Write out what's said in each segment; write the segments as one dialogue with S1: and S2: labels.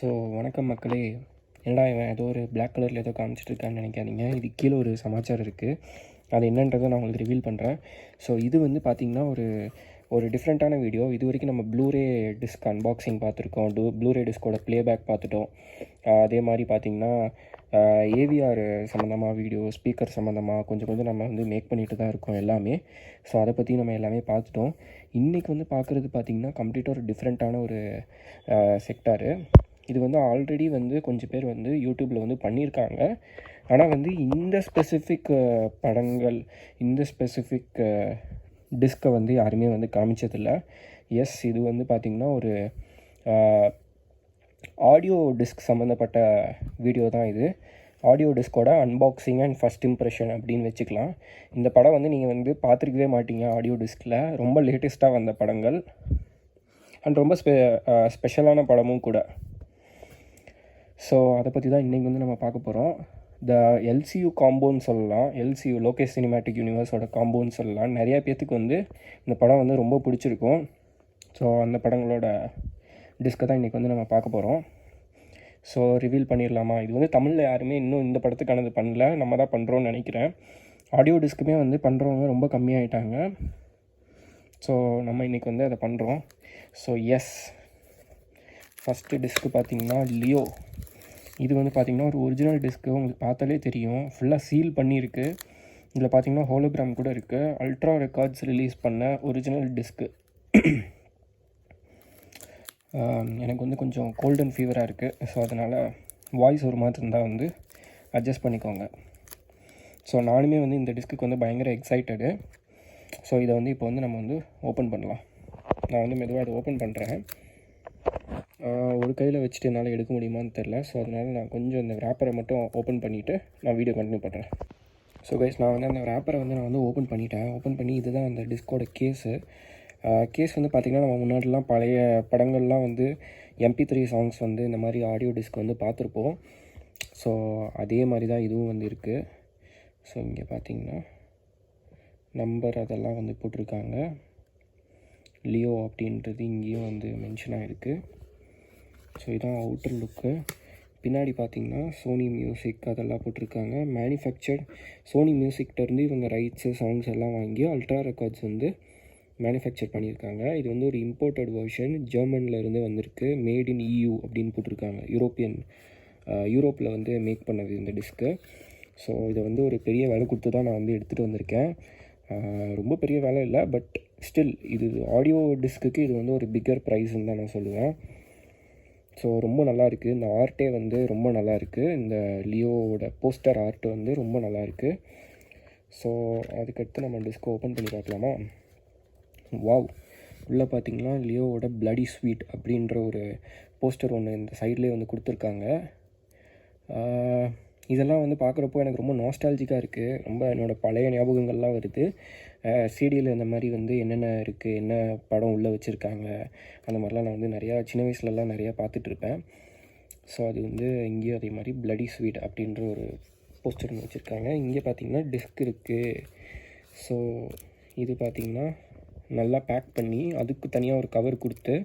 S1: So வணக்கம் மக்களே. என்னடா இவன் ஏதோ ஒரு பிளாக் கலரில் ஏதோ காமிச்சிட்ருக்கான்னு நினைக்காதீங்க. இது கீழே ஒரு சமாச்சாரம் இருக்குது. அது என்னன்றதை நான் உங்களுக்கு ரிவீல் பண்ணுறேன். ஸோ இது வந்து பார்த்திங்கன்னா ஒரு டிஃப்ரெண்ட்டான வீடியோ. இது வரைக்கும் நம்ம ப்ளூரே டிஸ்க் அன்பாக்சிங் பார்த்துருக்கோம், ப்ளூரே டிஸ்கோட ப்ளேபேக் பார்த்துட்டோம். அதே மாதிரி பார்த்திங்கன்னா ஏவிஆர் சம்மந்தமாக வீடியோ, ஸ்பீக்கர் சம்மந்தமாக கொஞ்சம் நம்ம வந்து மேக் பண்ணிட்டு தான் இருக்கோம் எல்லாமே. ஸோ அதை பற்றி நம்ம எல்லாமே பார்த்துட்டோம். இன்றைக்கி வந்து பார்க்குறது பார்த்திங்கன்னா கம்ப்ளீட்டாக ஒரு டிஃப்ரெண்ட்டான ஒரு செக்டாரு. இது வந்து ஆல்ரெடி வந்து கொஞ்சம் பேர் வந்து யூடியூப்பில் வந்து பண்ணியிருக்காங்க. ஆனால் வந்து இந்த ஸ்பெசிஃபிக் படங்கள், இந்த ஸ்பெசிஃபிக் டிஸ்கை வந்து யாருமே வந்து காமிச்சதில்லை. எஸ், இது வந்து பார்த்திங்கன்னா ஒரு ஆடியோ டிஸ்க் சம்மந்தப்பட்ட வீடியோ தான் இது. ஆடியோ டிஸ்கோட அன்பாக்சிங் அண்ட் ஃபஸ்ட் இம்ப்ரெஷன் அப்படின்னு வச்சுக்கலாம். இந்த படம் வந்து நீங்கள் வந்து பார்த்துருக்கவே மாட்டீங்க ஆடியோ டிஸ்கில். ரொம்ப லேட்டஸ்ட்டாக வந்த படங்கள் அண்ட் ரொம்ப ஸ்பெஷலான படமும் கூட. ஸோ அதை பற்றி தான் இன்றைக்கி வந்து நம்ம பார்க்க போகிறோம். த எல்சியூ காம்போன்னு சொல்லலாம், எல்சியூ லோகேஷ் சினிமேட்டிக் யூனிவர்ஸோட காம்போன்னு சொல்லலாம். நிறையா பேர்த்துக்கு வந்து இந்த படம் வந்து ரொம்ப பிடிச்சிருக்கும். ஸோ அந்த படங்களோட டிஸ்கை தான் இன்றைக்கி வந்து நம்ம பார்க்க போகிறோம். ஸோ ரிவீல் பண்ணிடலாமா? இது வந்து தமிழில் யாருமே இன்னும் இந்த படத்துக்கானது பண்ணல, நம்ம தான் பண்ணுறோன்னு நினைக்கிறேன். ஆடியோ டிஸ்க்குமே வந்து பண்ணுறவங்க ரொம்ப கம்மியாயிட்டாங்க. ஸோ நம்ம இன்றைக்கி வந்து அதை பண்ணுறோம். ஸோ எஸ், ஃபஸ்ட்டு டிஸ்க்கு பார்த்திங்கன்னா லியோ. இது வந்து பார்த்திங்கன்னா ஒரு ஒரிஜினல் டிஸ்க்கு. உங்களுக்கு பார்த்தாலே தெரியும், ஃபுல்லாக சீல் பண்ணியிருக்கு. இதில் பார்த்திங்கன்னா ஹோலோகிராம் கூட இருக்குது. அல்ட்ரா ரெக்கார்ட்ஸ் ரிலீஸ் பண்ண ஒரிஜினல் டிஸ்க்கு. எனக்கு வந்து கொஞ்சம் கோல்ட் அண்ட் ஃபீவராக இருக்குது. ஸோ அதனால் வாய்ஸ் ஒரு மாதிரி இருந்தால் வந்து அட்ஜஸ்ட் பண்ணிக்கோங்க. ஸோ நானுமே வந்து இந்த டிஸ்க்குக்கு வந்து பயங்கர எக்ஸைட்டடு. ஸோ இதை வந்து இப்போ வந்து நம்ம வந்து ஓப்பன் பண்ணலாம். நான் வந்து மெதுவாக அதை ஓப்பன் பண்ணுறேன். ஒரு கையில் வச்சுட்டு என்னால் எடுக்க முடியுமான்னு தெரில. ஸோ அதனால் நான் கொஞ்சம் இந்த ரேப்பரை மட்டும் ஓப்பன் பண்ணிவிட்டு நான் வீடியோ கண்டினியூ பண்ணுறேன். ஸோ கைஸ், நான் வந்து அந்த ரேப்பரை வந்து நான் வந்து ஓப்பன் பண்ணிட்டேன். ஓப்பன் பண்ணி இதுதான் அந்த டிஸ்கோட கேஸு. கேஸ் வந்து பார்த்திங்கன்னா நம்ம முன்னாடிலாம் பழைய படங்கள்லாம் வந்து MP3 சாங்ஸ் வந்து இந்த மாதிரி ஆடியோ டிஸ்க் வந்து பார்த்துருப்போம். ஸோ அதே மாதிரி தான் இதுவும் வந்து இருக்குது. ஸோ இங்கே பார்த்திங்கன்னா நம்பர் அதெல்லாம் வந்து போட்டிருக்காங்க. லியோ அப்படின்றது இங்கேயும் வந்து மென்ஷன் ஆகிருக்கு. ஸோ இதான் அவுட்டர் லுக்கு. பின்னாடி பார்த்திங்கன்னா சோனி மியூசிக் அதெல்லாம் போட்டிருக்காங்க. மேனுஃபேக்சர்ட் சோனி மியூசிக்கிட்டேருந்து இவங்க ரைட்ஸு சாங்ஸ் எல்லாம் வாங்கி அல்ட்ரா ரெக்கார்ட்ஸ் வந்து மேனுஃபேக்சர் பண்ணியிருக்காங்க. இது வந்து ஒரு இம்போர்ட்டட் வெர்ஷன், ஜெர்மனில் இருந்து வந்திருக்கு. மேட் இன் EU அப்படின்னு போட்டிருக்காங்க. யூரோப்பில் வந்து மேக் பண்ணது இந்த டிஸ்க்கு. ஸோ இதை வந்து ஒரு பெரிய வேலை கொடுத்து தான் நான் வந்து எடுத்துகிட்டு வந்திருக்கேன். ரொம்ப பெரிய வேலை இல்லை, பட் ஸ்டில் இது ஆடியோ டிஸ்க்குக்கு இது வந்து ஒரு பிக்கர் ப்ரைஸ்ன்னு தான் நான் சொல்லுவேன். ஸோ ரொம்ப நல்லாயிருக்கு. இந்த ஆர்ட்டே வந்து ரொம்ப நல்லாயிருக்கு. இந்த லியோவோட போஸ்டர் ஆர்ட் வந்து ரொம்ப நல்லாயிருக்கு. ஸோ அதுக்கடுத்து நம்ம டிஸ்கை ஓப்பன் பண்ணி பார்க்கலாமா? வாவ், உள்ளே பார்த்திங்கன்னா லியோவோட பிளடி ஸ்வீட் அப்படின்ற ஒரு போஸ்டர் ஒன்று இந்த சைட்லேயே வந்து கொடுத்துருக்காங்க. இதெல்லாம் வந்து பார்க்குறப்போ எனக்கு ரொம்ப நாஸ்டாலஜிக்காக இருக்குது. ரொம்ப என்னோடய பழைய ஞாபகங்கள்லாம் வருது. சிடியில் இந்த மாதிரி வந்து என்னென்ன இருக்குது, என்ன படம் உள்ளே வச்சுருக்காங்க, அந்த மாதிரிலாம் நான் வந்து நிறையா சின்ன வயசுலலாம் நிறையா பார்த்துட்ருப்பேன். ஸோ அது வந்து இங்கேயும் அதே மாதிரி பிளடி ஸ்வீட் அப்படின்ற ஒரு போஸ்டர் ஒன்று வச்சுருக்காங்க. இங்கே பார்த்திங்கன்னா டிஸ்க் இருக்குது. ஸோ இது பார்த்திங்கன்னா நல்லா பேக் பண்ணி அதுக்கு தனியாக ஒரு கவர் கொடுத்து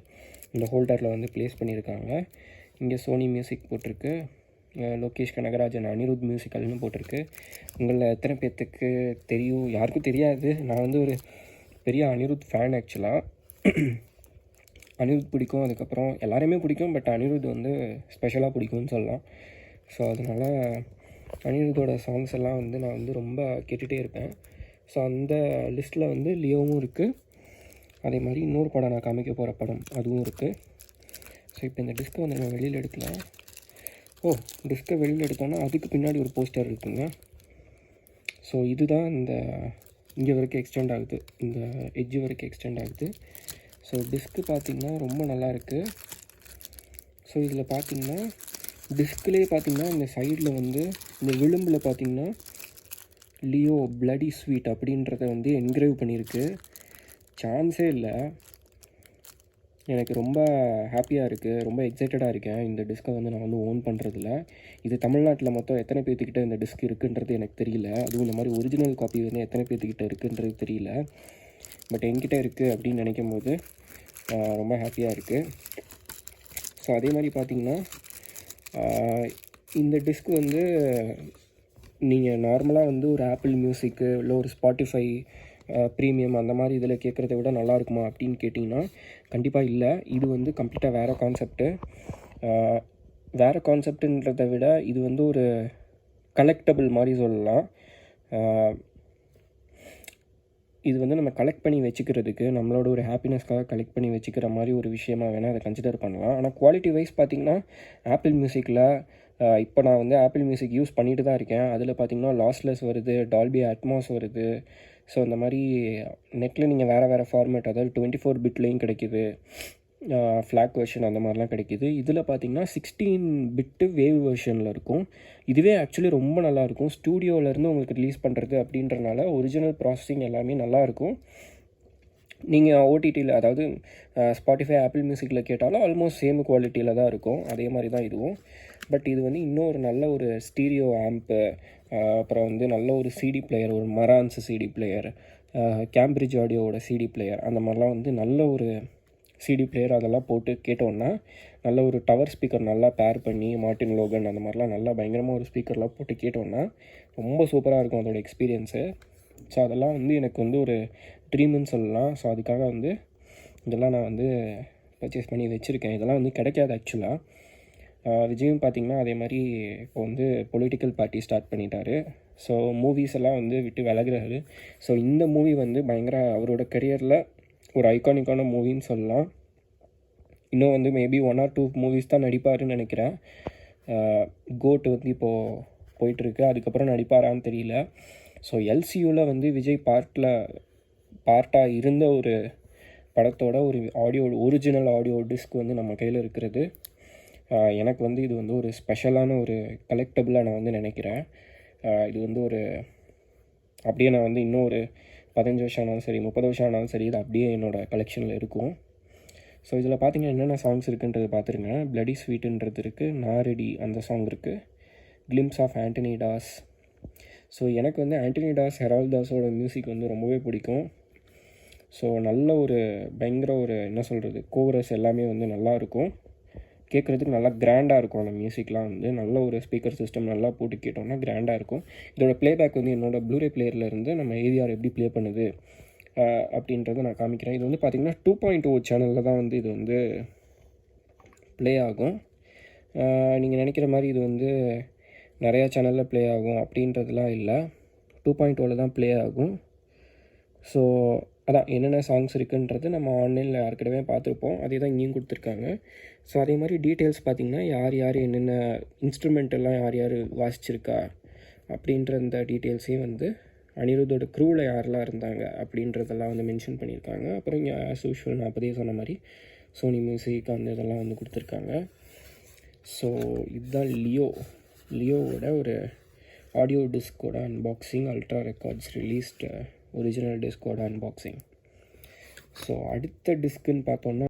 S1: இந்த ஹோல்டரில் வந்து ப்ளேஸ் பண்ணியிருக்காங்க. இங்கே சோனி மியூசிக் போட்டிருக்கு, லோகேஷ் கனகராஜன் அனிருத் மியூசிக்கல்னு போட்டிருக்கு. உங்களில் எத்தனை பேர்த்துக்கு தெரியும்? யாருக்கும் தெரியாது. நான் வந்து ஒரு பெரிய அனிருத் ஃபேன் ஆக்சுவலாக. அனிருத் பிடிக்கும், அதுக்கப்புறம் எல்லாருமே பிடிக்கும், பட் அனிருத் வந்து ஸ்பெஷலாக பிடிக்கும்னு சொல்லலாம். ஸோ அதனால் அனிருத்தோட சாங்ஸ் எல்லாம் வந்து நான் வந்து ரொம்ப கேட்டுகிட்டே இருப்பேன். ஸோ அந்த லிஸ்ட்டில் வந்து லியோவும் இருக்குது. அதே மாதிரி இன்னொரு படம் நான் காமிக்க போகிற படம் அதுவும் இருக்குது. ஸோ இப்போ இந்த டிஸ்கை வந்து நான் வெளியில் எடுக்கலாம். டிஸ்கை வெளியில் எடுத்தோன்னா அதுக்கு பின்னாடி ஒரு போஸ்டர் இருக்குங்க. ஸோ இதுதான் இந்த இங்கே வரைக்கும் எக்ஸ்டெண்ட் ஆகுது, இந்த எட்ஜு வரைக்கும் எக்ஸ்டெண்ட் ஆகுது. ஸோ டிஸ்க்கு பார்த்திங்கன்னா ரொம்ப நல்லாயிருக்கு. ஸோ இதில் பார்த்திங்கன்னா டிஸ்க்லேயே பார்த்திங்கன்னா இந்த சைடில் வந்து இந்த விளிம்பில் பார்த்திங்கன்னா லியோ பிளடி ஸ்வீட் அப்படின்றத வந்து என்கிரேவ் பண்ணியிருக்கு. சான்ஸே இல்லை. எனக்கு ரொம்ப ஹாப்பியாக இருக்குது, ரொம்ப எக்ஸைட்டடாக இருக்கேன் இந்த டிஸ்கை வந்து நான் வந்து ஓன் பண்ணுறதில்ல. இது தமிழ்நாட்டில் மொத்தம் எத்தனை பேர்த்துக்கிட்ட இந்த டிஸ்க் இருக்குன்றது எனக்கு தெரியல. அதுவும் இந்த மாதிரி ஒரிஜினல் காப்பி வந்து எத்தனை பேர்த்துக்கிட்ட இருக்குன்றது தெரியல. பட் என்கிட்ட இருக்குது அப்படின்னு நினைக்கும் போது ரொம்ப ஹாப்பியாக இருக்குது. ஸோ அதே மாதிரி பார்த்திங்கன்னா இந்த டிஸ்க் வந்து நீங்கள் நார்மலாக வந்து ஒரு ஆப்பிள் மியூசிக்கு இல்லை ஒரு ஸ்பாட்டிஃபை ப்ரீமியம் அந்த மாதிரி இதில் கேட்குறத விட நல்லா இருக்குமா அப்படின்னு கேட்டிங்கன்னா கண்டிப்பாக இல்லை. இது வந்து கம்ப்ளீட்டாக வேறு கான்செப்ட்டு. வேறு கான்செப்டுன்றதை விட இது வந்து ஒரு கலெக்டபிள் மாதிரி சொல்லலாம். இது வந்து நம்ம கலெக்ட் பண்ணி வச்சுக்கிறதுக்கு, நம்மளோட ஒரு ஹாப்பினஸ்க்காக கலெக்ட் பண்ணி வச்சுக்கிற மாதிரி ஒரு விஷயமாக வேணால் அதை கன்சிடர் பண்ணலாம். ஆனால் குவாலிட்டி வைஸ் பார்த்திங்கன்னா ஆப்பிள் மியூசிக்கில் இப்போ நான் வந்து ஆப்பிள் மியூசிக் யூஸ் பண்ணிட்டு தான் இருக்கேன். அதில் பார்த்திங்கன்னா லாஸ்லெஸ் வருது, டால்பி அட்மாஸ் வருது. ஸோ இந்த மாதிரி நெட்டில் நீங்கள் வேறு ஃபார்மேட், அதாவது 24 பிட்லேயும் கிடைக்கிது, ஃப்ளாக் வெர்ஷன் அந்த மாதிரிலாம் கிடைக்கிது. இதில் பார்த்திங்கன்னா 16 பிட்டு வேவ் வெர்ஷனில் இருக்கும். இதுவே ஆக்சுவலி ரொம்ப நல்லாயிருக்கும். ஸ்டூடியோவிலேருந்து உங்களுக்கு ரிலீஸ் பண்ணுறது அப்படின்றனால ஒரிஜினல் ப்ராசஸிங் எல்லாமே நல்லாயிருக்கும். நீங்கள் ஓடிடியில், அதாவது ஸ்பாட்டிஃபை, ஆப்பிள் மியூசிக்கில் கேட்டாலும் ஆல்மோஸ்ட் சேம் குவாலிட்டியில் தான் இருக்கும். அதே மாதிரி தான் இதுவும். பட் இது வந்து இன்னொரு நல்ல ஒரு ஸ்டீரியோ ஆம்ப்பு, அப்புறம் வந்து நல்ல ஒரு சிடி பிளேயர், ஒரு மரான்ஸ் சிடி பிளேயர், கேம்பிரிட்ஜ் ஆடியோவோட சிடி பிளேயர், அந்த மாதிரிலாம் வந்து நல்ல ஒரு சிடி பிளேயர் அதெல்லாம் போட்டு கேட்டோன்னா, நல்ல ஒரு டவர் ஸ்பீக்கர் நல்லா பேர் பண்ணி, மார்ட்டின் லோகன் அந்த மாதிரிலாம் நல்லா பயங்கரமாக ஒரு ஸ்பீக்கர்லாம் போட்டு கேட்டோன்னா ரொம்ப சூப்பராக இருக்கும் அதோட எக்ஸ்பீரியன்ஸு. ஸோ அதெல்லாம் வந்து எனக்கு வந்து ஒரு ட்ரீம்னு சொல்லலாம். ஸோ அதுக்காக வந்து இதெல்லாம் நான் வந்து பர்ச்சேஸ் பண்ணி வச்சுருக்கேன். இதெல்லாம் வந்து கிடைக்காது ஆக்சுவலாக. விஜயும் பார்த்திங்கன்னா அதே மாதிரி இப்போ வந்து பொலிட்டிக்கல் பார்ட்டி ஸ்டார்ட் பண்ணிட்டாரு. ஸோ மூவிஸ் எல்லாம் வந்து விட்டு விலகுறாரு. ஸோ இந்த மூவி வந்து பயங்கர அவரோட கரியரில் ஒரு ஐகானிக்கான மூவின்னு சொல்லலாம். இன்னும் வந்து மேபி 1 or 2 மூவிஸ் தான் நடிப்பாருன்னு நினைக்கிறேன். கோட் வந்து இப்போது போயிட்டுருக்கு. அதுக்கப்புறம் நடிப்பாரான்னு தெரியல. ஸோ எல்சியூவில் வந்து விஜய் பார்ட்டாக இருந்த ஒரு படத்தோட ஒரு ஒரிஜினல் ஆடியோ டிஸ்க் வந்து நம்ம கையில் இருக்கிறது. எனக்கு வந்து இது வந்து ஒரு ஸ்பெஷலான ஒரு கலெக்டபிளாக நான் வந்து நினைக்கிறேன். இது வந்து ஒரு அப்படியே நான் வந்து இன்னும் ஒரு 15 வருஷம் ஆனாலும் சரி, 30 வருஷம் ஆனாலும் சரி, இது அப்படியே என்னோடய கலெக்ஷனில் இருக்கும். ஸோ இதில் பார்த்திங்கன்னா என்னென்ன சாங்ஸ் இருக்குன்றது பார்த்துருங்க. பிளடி ஸ்வீட்டுன்றது இருக்குது, நாரெடி அந்த சாங் இருக்குது, glimpse of Antony Das. So எனக்கு வந்து ஆண்டனி டாஸ், ஹெரால்ட் தாஸோட மியூசிக் வந்து ரொம்பவே பிடிக்கும். ஸோ நல்ல ஒரு பயங்கர ஒரு என்ன சொல்கிறது, கோரஸ் எல்லாமே வந்து நல்லாயிருக்கும். கேட்குறதுக்கு நல்லா கிராண்டாக இருக்கும். அந்த மியூசிக்லாம் வந்து நல்ல ஒரு ஸ்பீக்கர் சிஸ்டம் நல்லா போட்டு கேட்டோம்னா கிராண்டாக இருக்கும். இதோட ப்ளேபேக் வந்து என்னோடய ப்ளூரே பிளேயர்லேருந்து நம்ம ஏவிஆர் எப்படி ப்ளே பண்ணுது அப்படின்றத நான் காமிக்கிறேன். இது வந்து பார்த்திங்கன்னா 2.0 சேனலில் தான் வந்து இது வந்து ப்ளே ஆகும். நீங்கள் நினைக்கிற மாதிரி இது வந்து நிறையா சேனலில் ப்ளே ஆகும் அப்படின்றதுலாம் இல்லை. 2.0 தான் ப்ளே ஆகும். ஸோ அதான் என்னென்ன சாங்ஸ் இருக்குன்றது நம்ம ஆன்லைனில் யாருக்கிட்டவே பார்த்துருப்போம். அதே தான் இங்கேயும் கொடுத்துருக்காங்க. ஸோ அதே மாதிரி டீட்டெயில்ஸ் பார்த்திங்கன்னா யார் என்னென்ன இன்ஸ்ட்ருமெண்ட்டெல்லாம் யார் வாசிச்சிருக்கா அப்படின்ற இந்த டீட்டெயில்ஸையும் வந்து அனிருத்தோட க்ரூவில் யாரெல்லாம் இருந்தாங்க அப்படின்றதெல்லாம் வந்து மென்ஷன் பண்ணியிருக்காங்க. அப்புறம் இங்கே ஆஸ் யூஷுவல் நான் அப்போதே சொன்ன மாதிரி சோனி மியூசிக் அந்த இதெல்லாம் வந்து கொடுத்துருக்காங்க. ஸோ இதுதான் லியோவோட ஒரு ஆடியோ டிஸ்கோட unboxing, ultra records released original டிஸ்கோட அன்பாக்சிங். ஸோ அடுத்த டிஸ்க்குன்னு பார்த்தோன்னா